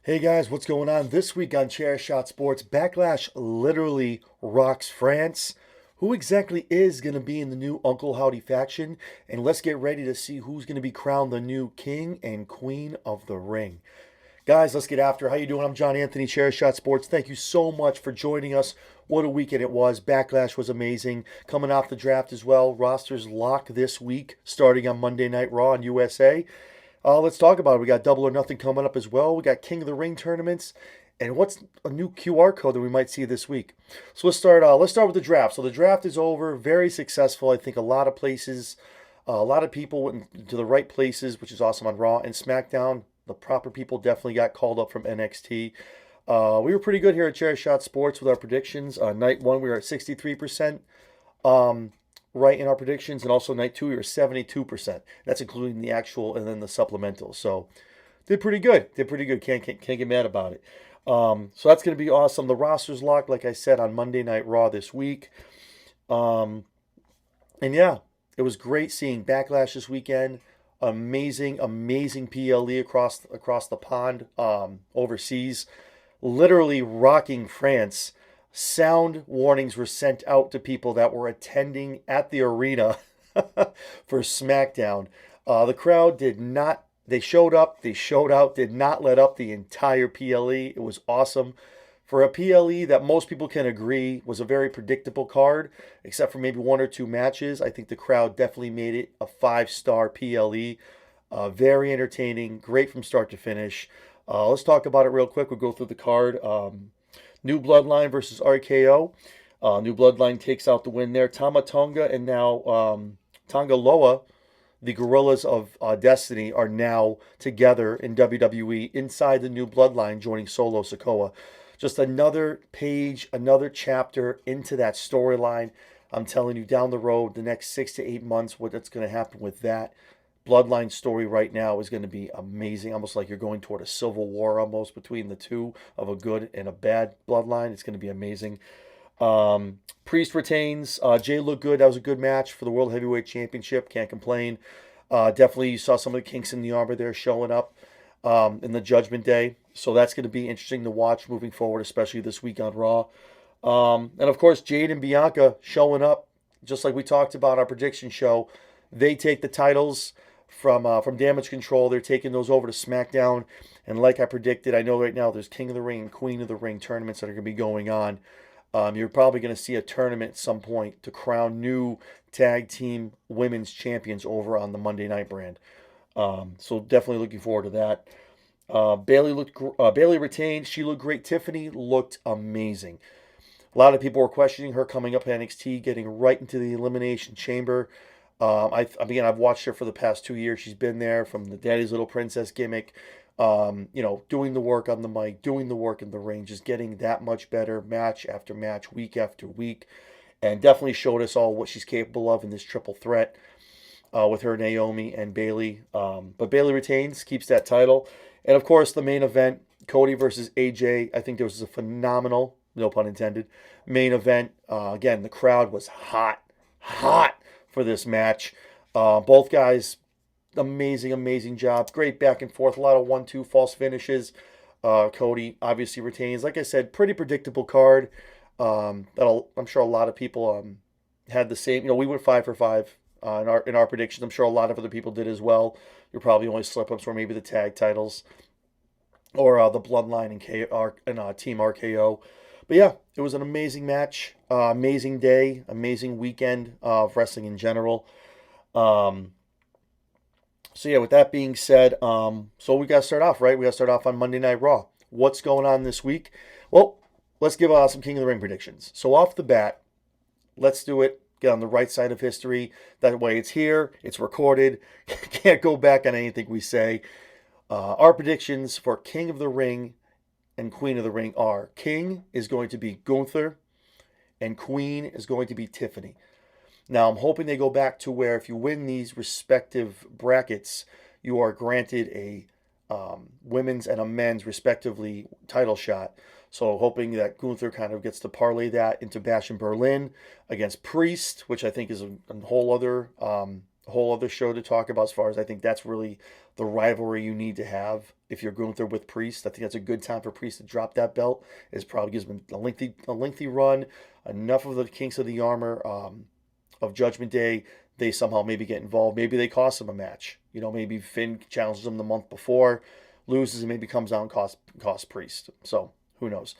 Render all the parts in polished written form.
Hey guys, what's going on? This week on Chair Shot Sports, Backlash literally rocks France. Who exactly is going to be in the new Uncle Howdy faction? And let's get ready to see who's going to be crowned the new king and queen of the ring. Guys, let's get after it. How you doing? I'm John Anthony, Chair Shot Sports. Thank you so much for joining us. What a weekend it was. Backlash was amazing. Coming off the draft as well. Rosters lock this week, starting on Monday Night Raw on USA. Let's talk about it. We got Double or Nothing coming up as well. We got King of the Ring tournaments, and what's a new QR code that we might see this week. So let's start. Let's start with the draft. So the draft is over. Very successful. I think a lot of places, a lot of people went to the right places, which is awesome on Raw and SmackDown. The proper people definitely got called up from NXT. We were pretty good here at Chair Shot Sports with our predictions. Night one, we were at 63%. Right in our predictions, and also night two we were 72%. That's including the actual and then the supplemental. So did pretty good. Did pretty good. Can't get mad about it. So that's going to be awesome. The roster's locked, like I said, on Monday Night Raw this week. Um, and yeah, it was great seeing Backlash this weekend. Amazing PLE across the pond, overseas, literally rocking France. Sound warnings were sent out to people that were attending at the arena for SmackDown. The crowd did not, they showed up, they showed out, did not let up the entire PLE. It was awesome. For a PLE that most people can agree was a very predictable card, except for maybe one or two matches, I think the crowd definitely made it a five-star PLE. Very entertaining, great from start to finish. Let's talk about it real quick. We'll go through the card. New Bloodline versus RKO. New Bloodline takes out the win there. Tama Tonga and now Tonga Loa, the Gorillas of Destiny, are now together in WWE inside the New Bloodline, joining Solo Sikoa. Just another page, another chapter into that storyline. I'm telling you, down the road, the next 6 to 8 months, what's going to happen with that Bloodline story right now is going to be amazing. Almost like you're going toward a civil war almost between the two of a good and a bad bloodline. It's going to be amazing. Priest retains. Jay looked good. That was a good match for the World Heavyweight Championship. Can't complain. Definitely you saw some of the kinks in the armor there showing up in the Judgment Day. So that's going to be interesting to watch moving forward, especially this week on Raw. And of course, Jade and Bianca showing up, just like we talked about our prediction show. They take the titles from Damage Control. They're taking those over to SmackDown. And like I predicted, I know right now there's King of the Ring and Queen of the Ring tournaments that are going to be going on. You're probably going to see a tournament at some point to crown new tag team women's champions over on the Monday Night brand. So definitely looking forward to that. Bailey retained. She looked great. Tiffany looked amazing. A lot of people were questioning her coming up at NXT, getting right into the Elimination Chamber. I've watched her for the past 2 years. She's been there from the Daddy's Little Princess gimmick, doing the work on the mic, doing the work in the ring, just getting that much better match after match, week after week, and definitely showed us all what she's capable of in this triple threat with her, Naomi, and Bailey. But Bailey retains, keeps that title. And of course, the main event, Cody versus AJ. I think there was a phenomenal, no pun intended, main event. Again, the crowd was hot for this match. Both guys, amazing job. Great back and forth. A lot of 1-2 false finishes. Cody obviously retains. Like I said, pretty predictable card. I'm sure a lot of people had the same. We went 5 for 5 in our predictions. I'm sure a lot of other people did as well. Your probably only slip ups were maybe the tag titles or the Bloodline and Team RKO. But yeah, it was an amazing match, amazing day, amazing weekend of wrestling in general. So yeah, with that being said, so we got to start off, right? We got to start off on Monday Night Raw. What's going on this week? Well, let's give some King of the Ring predictions. So off the bat, let's do it. Get on the right side of history. That way it's here, it's recorded. Can't go back on anything we say. Our predictions for King of the Ring and Queen of the Ring are: King is going to be Gunther, and Queen is going to be Tiffany. Now, I'm hoping they go back to where if you win these respective brackets, you are granted a women's and a men's, respectively, title shot. So hoping that Gunther kind of gets to parlay that into Bash in Berlin against Priest, which I think is a whole whole other show to talk about. As far as I think that's really the rivalry you need to have if you're Gunther with Priest. I think that's a good time for Priest to drop that belt. It probably gives him a lengthy run, enough of the kinks of the armor of Judgment Day. They somehow maybe get involved. Maybe they cost him a match. Maybe Finn challenges him the month before, loses, and maybe comes out and costs Priest. So who knows?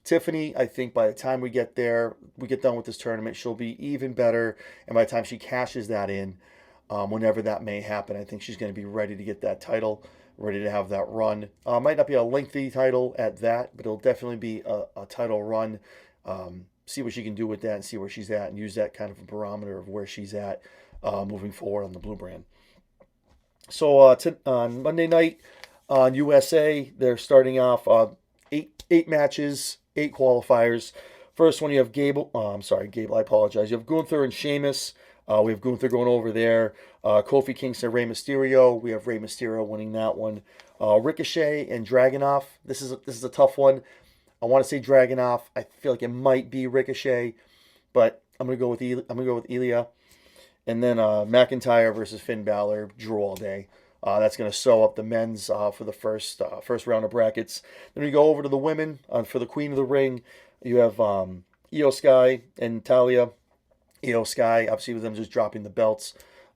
Tiffany, I think by the time we get done with this tournament, she'll be even better. And by the time she cashes that in, whenever that may happen, I think she's going to be ready to get that title, ready to have that run. Might not be a lengthy title at that, but it'll definitely be a title run. See what she can do with that and see where she's at and use that kind of a barometer of where she's at moving forward on the blue brand. So on Monday night on USA, they're starting off eight matches, 8 qualifiers. First one, you have Gable. Gable, I apologize. You have Gunther and Sheamus. We have Gunther going over there. Kofi Kingston, Rey Mysterio. We have Rey Mysterio winning that one. Ricochet and Dragunov. This is a tough one. I want to say Dragunov. I feel like it might be Ricochet, but I'm gonna go with Ilya. And then McIntyre versus Finn Balor. Drew all day. That's going to sew up the men's for the first round of brackets. Then we go over to the women for the Queen of the Ring. You have Io Sky and Talia. Io Sky, obviously with them just dropping the belts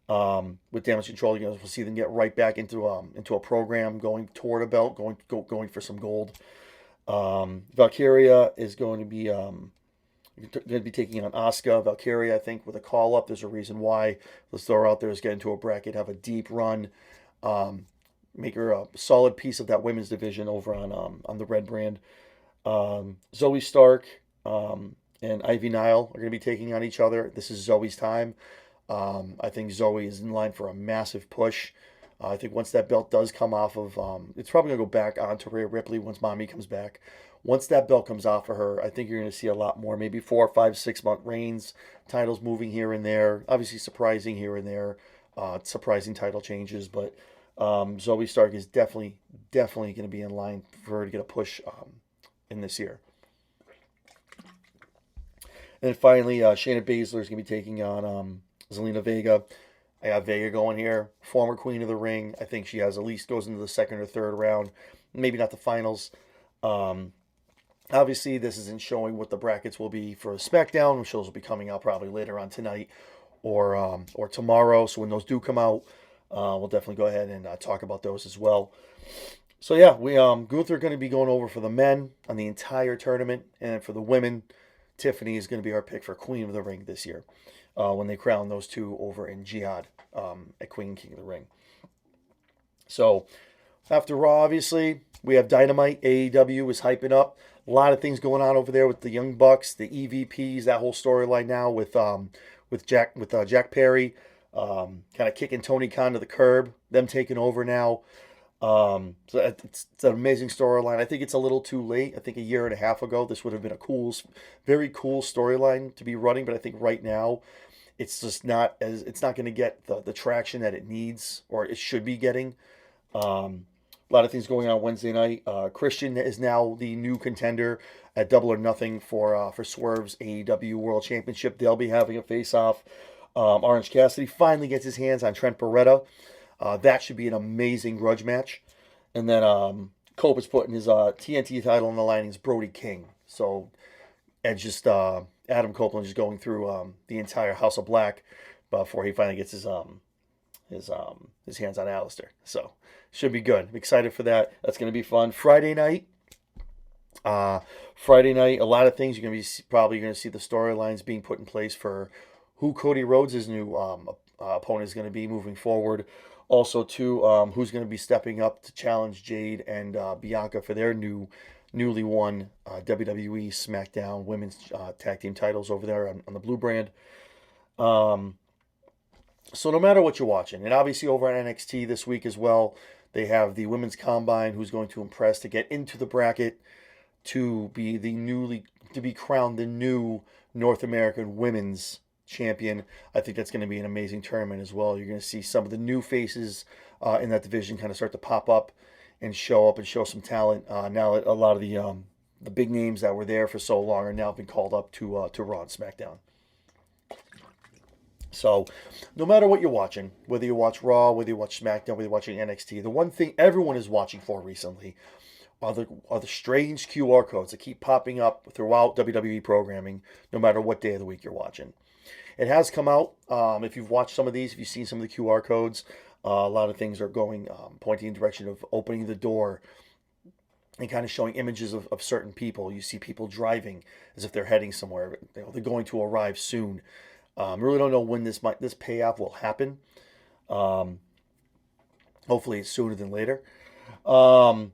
with Damage Control. We'll see them get right back into a program, going toward a belt, going for some gold. Valkyria is going to be taking on Asuka. Valkyria, I think, with a call up. There's a reason why. Let's throw her out there. Is get into a bracket, have a deep run. Make her a solid piece of that women's division over on the red brand. Zoe Stark and Ivy Nile are going to be taking on each other. This is Zoe's time. I think Zoe is in line for a massive push. I think once that belt does come off of, it's probably going to go back onto Rhea Ripley once Mommy comes back. Once that belt comes off of her, I think you're going to see a lot more, maybe 4, 5, 6 month reigns, titles moving here and there, obviously surprising here and there, surprising title changes, but Zoe Stark is definitely going to be in line for her to get a push in this year. And then finally, Shayna Baszler is going to be taking on Zelina Vega. I got Vega going here, former Queen of the Ring. I think she has at least goes into the second or third round, maybe not the finals. Obviously, this isn't showing what the brackets will be for SmackDown. Shows will be coming out probably later on tonight or tomorrow. So when those do come out, we'll definitely go ahead and talk about those as well. So yeah, we Gunther are going to be going over for the men on the entire tournament, and for the women, Tiffany is going to be our pick for Queen of the Ring this year when they crown those two over in Jihad at Queen King of the Ring. So after Raw, obviously, we have Dynamite. AEW is hyping up. A lot of things going on over there with the Young Bucks, the EVPs, that whole storyline now with Jack Perry, kind of kicking Tony Khan to the curb, them taking over now. So it's an amazing storyline. I think it's a little too late. I think a year and a half ago, this would have been a very cool storyline to be running. But I think right now, it's just not going to get the traction that it needs or it should be getting. A lot of things going on Wednesday night. Christian is now the new contender at Double or Nothing for Swerve's AEW World Championship. They'll be having a face-off. Orange Cassidy finally gets his hands on Trent Beretta. That should be an amazing grudge match. And then Cope is putting his TNT title on the line. He's Brody King. So Edge just Adam Copeland just going through the entire House of Black before he finally gets his hands on Alistair. So should be good. I'm excited for that. That's going to be fun. Friday night, a lot of things. You're going to be probably going to see the storylines being put in place for who Cody Rhodes' new opponent is going to be moving forward. Also, too, who's going to be stepping up to challenge Jade and Bianca for their newly won WWE SmackDown Women's Tag Team titles over there on the Blue brand. So no matter what you're watching, and obviously over on NXT this week as well, they have the Women's Combine, who's going to impress to get into the bracket to be crowned the new North American Women's Champion. I think that's going to be an amazing tournament as well. You're going to see some of the new faces in that division kind of start to pop up and show some talent. Now that a lot of the big names that were there for so long are now being called up to Raw and SmackDown. So, no matter what you're watching, whether you watch Raw, whether you watch SmackDown, whether you're watching NXT, the one thing everyone is watching for recently are the strange QR codes that keep popping up throughout WWE programming, no matter what day of the week you're watching. It has come out. If you've watched some of these, if you've seen some of the QR codes, a lot of things are going, pointing in the direction of opening the door and kind of showing images of certain people. You see people driving as if they're heading somewhere. They're going to arrive soon. Really don't know when this payoff will happen. Um, Hopefully, it's sooner than later. Um,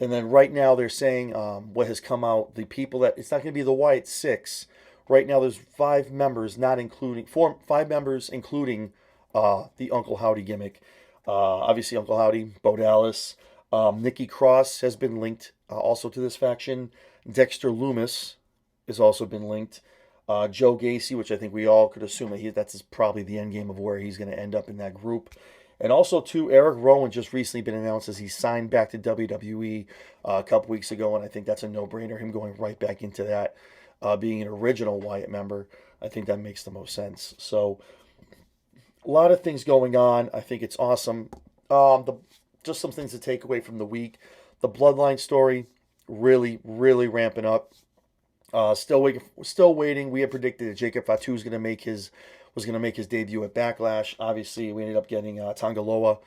and then right now they're saying what has come out. The people that it's not going to be the Wyatt Six. Right now, there's 5 members, not including 5 members, including the Uncle Howdy gimmick. Obviously, Uncle Howdy, Bo Dallas, Nikki Cross has been linked also to this faction. Dexter Loomis has also been linked. Joe Gacy, which I think we all could assume that's probably the end game of where he's going to end up in that group. And also, too, Eric Rowan just recently been announced as he signed back to WWE a couple weeks ago, and I think that's a no-brainer, him going right back into that, being an original Wyatt member. I think that makes the most sense. So, a lot of things going on. I think it's awesome. Just some things to take away from the week. The Bloodline story, really, really ramping up. Still waiting. Still waiting. We had predicted that Jacob Fatu was going to make his debut at Backlash. Obviously, we ended up getting Tangaloa.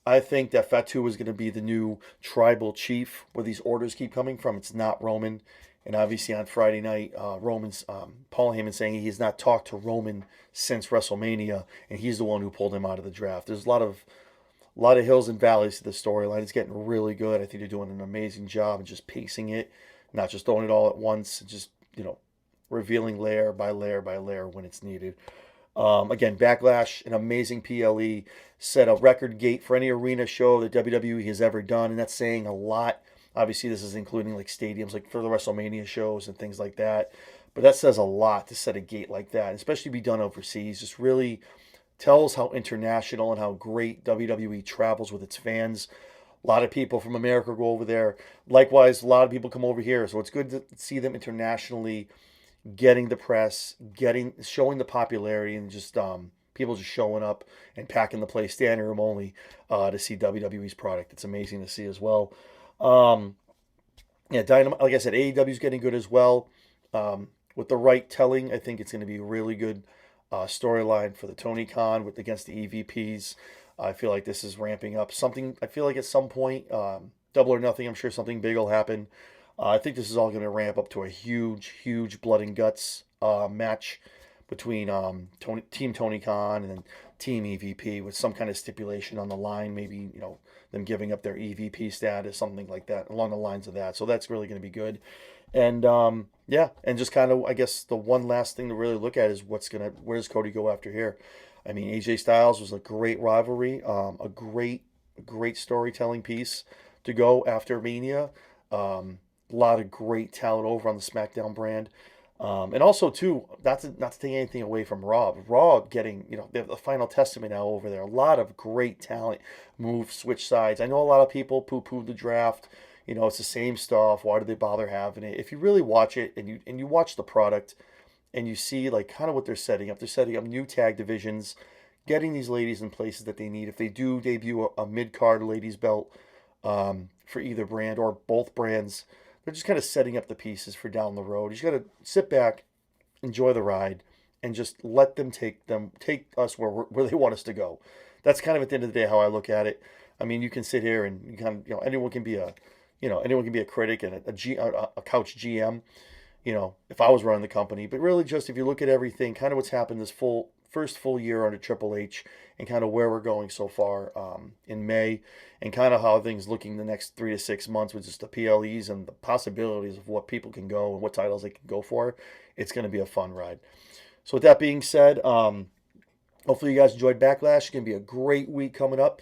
I think that Fatu is going to be the new tribal chief, where these orders keep coming from. It's not Roman. And obviously on Friday night, Paul Heyman saying he has not talked to Roman since WrestleMania, and he's the one who pulled him out of the draft. There's a lot of hills and valleys to the storyline. It's getting really good. I think they're doing an amazing job of just pacing it, not just throwing it all at once, just revealing layer by layer by layer when it's needed. Again, Backlash, an amazing PLE, set a record gate for any arena show that WWE has ever done, and that's saying a lot. Obviously, this is including like stadiums, like for the WrestleMania shows and things like that. But that says a lot to set a gate like that, especially be done overseas. Just really tells how international and how great WWE travels with its fans. A lot of people from America go over there. Likewise, a lot of people come over here. So it's good to see them internationally getting the press, showing the popularity, and just people just showing up and packing the place, standing room only, to see WWE's product. It's amazing to see as well. Um, yeah, Dynamite, like I said, AEW is getting good as well. With the right telling, I think it's going to be a really good storyline for the Tony Khan against the EVPs. I feel like this is ramping up something. I feel like at some point, Double or Nothing, I'm sure something big will happen. I think this is all going to ramp up to a huge, huge blood and guts match between Team Tony Khan and Team EVP with some kind of stipulation on the line. Maybe them giving up their EVP status, something like that, along the lines of that. So that's really going to be good. And yeah, and just kind of, I guess the one last thing to really look at is where does Cody go after here? I mean, AJ Styles was a great rivalry, a great storytelling piece to go after Mania. A lot of great talent over on the SmackDown brand. And also, too, not to take anything away from Raw. Raw getting, they have the Final Testament now over there. A lot of great talent. Switch sides. I know a lot of people poo-poo the draft. It's the same stuff. Why do they bother having it? If you really watch it and you watch the product and you see like kind of what they're setting up new tag divisions, getting these ladies in places that they need. If they do debut a mid-card ladies belt for either brand or both brands, they're just kind of setting up the pieces for down the road. You just got to sit back, enjoy the ride, and just let them take us where they want us to go. That's kind of at the end of the day how I look at it. I mean, you can sit here and you kind of, anyone can be a critic and a couch GM. If I was running the company, but really just if you look at everything, kind of what's happened this first full year under Triple H and kind of where we're going so far in May and kind of how things looking the next 3 to 6 months with just the PLEs and the possibilities of what people can go and what titles they can go for, it's going to be a fun ride. So with that being said, hopefully you guys enjoyed Backlash. It's going to be a great week coming up.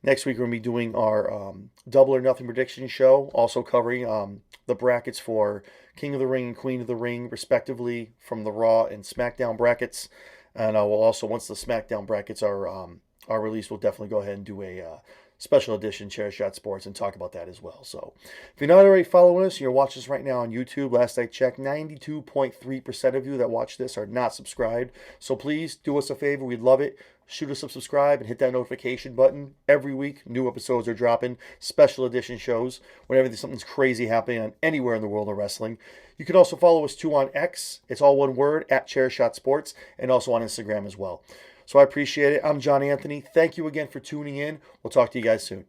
Next week we're going to be doing our Double or Nothing prediction show, also covering the brackets for King of the Ring and Queen of the Ring, respectively, from the Raw and SmackDown brackets. And we'll also, once the SmackDown brackets are released, we'll definitely go ahead and do a special edition Chair Shot Sports and talk about that as well. So if you're not already following us, you're watching us right now on YouTube. Last I checked, 92.3% of you that watch this are not subscribed. So please do us a favor. We'd love it. Shoot us a subscribe and hit that notification button. Every week, new episodes are dropping, special edition shows, whenever there's something's crazy happening on anywhere in the world of wrestling. You can also follow us too on X. It's all one word, @ChairShot Sports, and also on Instagram as well. So I appreciate it. I'm John Anthony. Thank you again for tuning in. We'll talk to you guys soon.